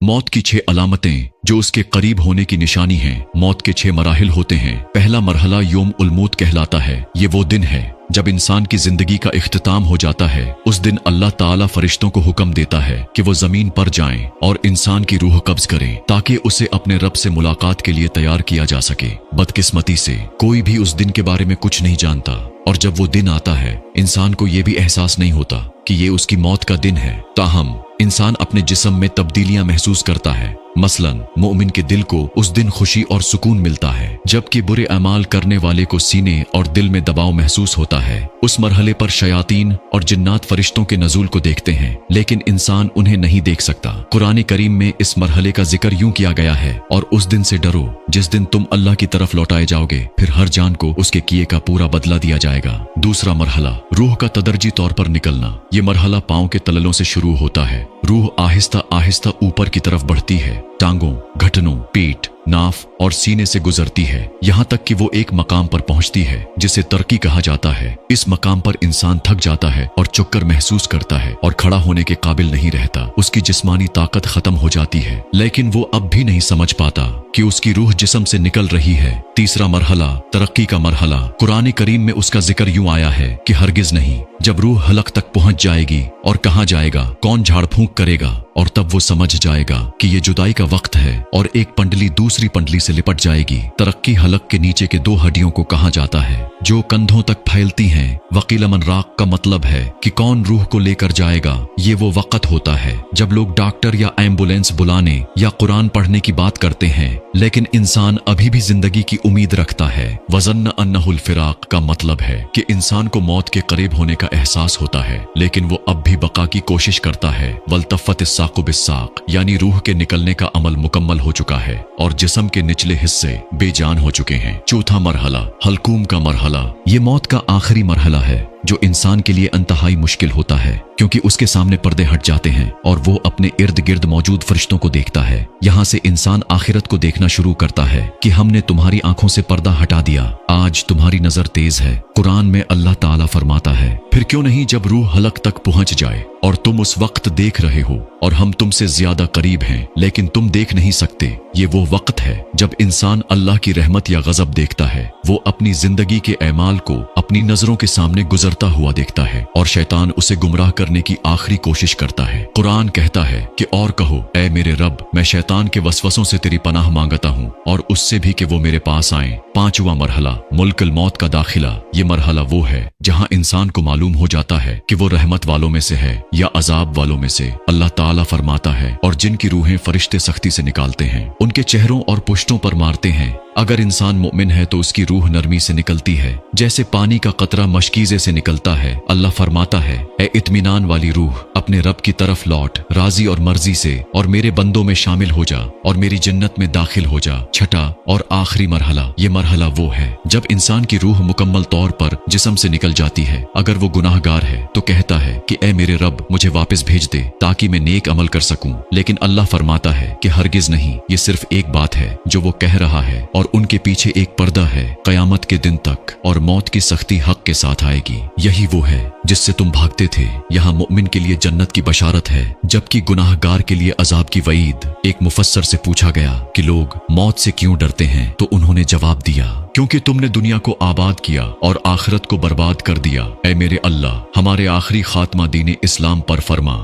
मौत की 6 अलामतें जो उसके करीब होने की निशानी हैं। मौत के 6 मराहिल होते हैं। पहला मरहला यौम उल मौत कहलाता है। ये वो दिन है जब इंसान की जिंदगी का इख्तिताम हो जाता है। उस दिन अल्लाह ताला फरिश्तों को हुक्म देता है कि वो जमीन पर जाएं और इंसान की रूह कब्ज करें ताकि उसे अपने रब से मुलाकात के लिए तैयार किया जा सके। बदकिस्मती से कोई भी उस दिन के बारे में कुछ नहीं जानता, और जब वो दिन आता है इंसान को ये भी एहसास नहीं होता कि ये उसकी मौत का दिन है। ताहम इंसान अपने जिस्म में तब्दीलियां महसूस करता है। मसलन मोमिन के दिल को उस दिन खुशी और सुकून मिलता है, जबकि बुरे अमाल करने वाले को सीने और दिल में दबाव महसूस होता है। उस मरहले पर शयातीन और जिन्नात फरिश्तों के नजूल को देखते हैं, लेकिन इंसान उन्हें नहीं देख सकता। कुरान करीम में इस मरहले का जिक्र यूं किया गया है, और उस दिन से डरो जिस दिन तुम अल्लाह की तरफ लौटाए जाओगे, फिर हर जान को उसके किए का पूरा बदला दिया जाएगा। दूसरा मरहला रूह का तदर्जी तौर पर निकलना। ये मरहला पांव के तललों से शुरू होता है। रूह आहिस्ता आहिस्ता ऊपर की तरफ बढ़ती है, टांगों, घुटनों, पीठ, नाफ और सीने से गुजरती है, यहाँ तक कि वो एक मकाम पर पहुंचती है जिसे तरक्की कहा जाता है। इस मकाम पर इंसान थक जाता है और चुक्कर महसूस करता है और खड़ा होने के काबिल नहीं रहता। उसकी जिस्मानी ताकत खत्म हो जाती है, लेकिन वो अब भी नहीं समझ पाता कि उसकी रूह जिस्म से निकल रही है। तीसरा मरहला तरक्की का मरहला। कुरान करीम में उसका जिक्र यूं आया है कि हरगिज नहीं, जब रूह हलक तक पहुंच जाएगी और कहाँ जाएगा, कौन झाड़ फूंक करेगा, और तब वो समझ जाएगा कि ये जुदाई का वक्त है और एक पंडली दूसरी पंडली से लिपट जाएगी। तरक्की हलक के नीचे के 2 हड्डियों को कहा जाता है जो कंधों तक फैलती हैं। वकील मन राक का मतलब है कि कौन रूह को लेकर जाएगा। ये वो वक्त होता है जब लोग डॉक्टर या एम्बुलेंस बुलाने या कुरान पढ़ने की बात करते हैं, लेकिन इंसान अभी भी जिंदगी की उम्मीद रखता है। वज़न्न अन्नहुल फिराक का मतलब है कि इंसान को मौत के करीब होने का एहसास होता है, लेकिन वो अब भी बका की कोशिश करता है। वल्तफ़त इस्साक़ु बिस्साक़, यानी रूह के निकलने का अमल मुकम्मल हो चुका है और जिस्म के निचले हिस्से बेजान हो चुके हैं। चौथा मरहला हलकूम का मरहला। ये मौत का आखिरी मरहला है जो इंसान के लिए इंतहाई मुश्किल होता है, क्योंकि उसके सामने पर्दे हट जाते हैं और वो अपने इर्द गिर्द मौजूद फरिश्तों को देखता है। यहाँ से इंसान आखिरत को देखना शुरू करता है कि हमने तुम्हारी आंखों से पर्दा हटा दिया, आज तुम्हारी नजर तेज है। कुरान में अल्लाह ताला फरमाता है, फिर क्यों नहीं जब रूह हलक तक पहुंच जाए और तुम उस वक्त देख रहे हो और हम तुमसे ज्यादा करीब हैं, लेकिन तुम देख नहीं सकते। ये वो वक्त है जब इंसान अल्लाह की रहमत या गजब देखता है। वो अपनी जिंदगी के ऐमाल को अपनी नजरों के सामने गुजरता हुआ देखता है और शैतान उसे गुमराह करने की आखिरी कोशिश करता है। कुरान कहता है कि और कहो, ऐ मेरे रब, मैं शैतान के वसवसों से तेरी पनाह मांगता हूँ और उससे भी कि वो मेरे पास आए। पांचवा मरहला मुल्कुल मौत का दाखिला। ये मरहला वो है जहाँ इंसान को मालूम हो जाता है कि वो रहमत वालों में से है या अजाब वालों में से। अल्लाह ताला फरमाता है, और जिनकी रूहें फरिश्ते सख्ती से निकालते हैं उनके चेहरों और पुश्तों पर मारते हैं। अगर इंसान मोमिन है तो उसकी रूह नरमी से निकलती है, जैसे पानी का कतरा मशकीजे से निकलता है। अल्लाह फरमाता है, ए इत्मीनान वाली रूह, अपने रब की तरफ लौट राजी और मर्जी से और मेरे बंदों में शामिल हो जा और मेरी जन्नत में दाखिल हो जा। छठा और आखिरी मरहला, ये मरहला वो है जब इंसान की रूह मुकम्मल तौर पर जिस्म से निकल जाती है। अगर वो गुनाहगार है तो कहता है कि ए मेरे रब, मुझे वापस भेज दे ताकि मैं नेक अमल कर सकूं, लेकिन अल्लाह फरमाता है कि हरगिज नहीं, ये सिर्फ एक बात है जो वो कह रहा है और उनके पीछे एक पर्दा है कयामत के दिन तक, और मौत की सख्ती हक के साथ आएगी। यही वो है जिससे तुम भागते थे। यहाँ मुमिन के लिए जन्नत की बशारत है, जबकि गुनाहगार के लिए अजाब की वईद। एक मुफस्सर से पूछा गया कि लोग मौत से क्यों डरते हैं, तो उन्होंने जवाब दिया, क्योंकि तुमने दुनिया को आबाद किया और आखिरत को बर्बाद कर दिया। ऐ मेरे अल्लाह, हमारे आखिरी खात्मा दीन इस्लाम पर फरमा।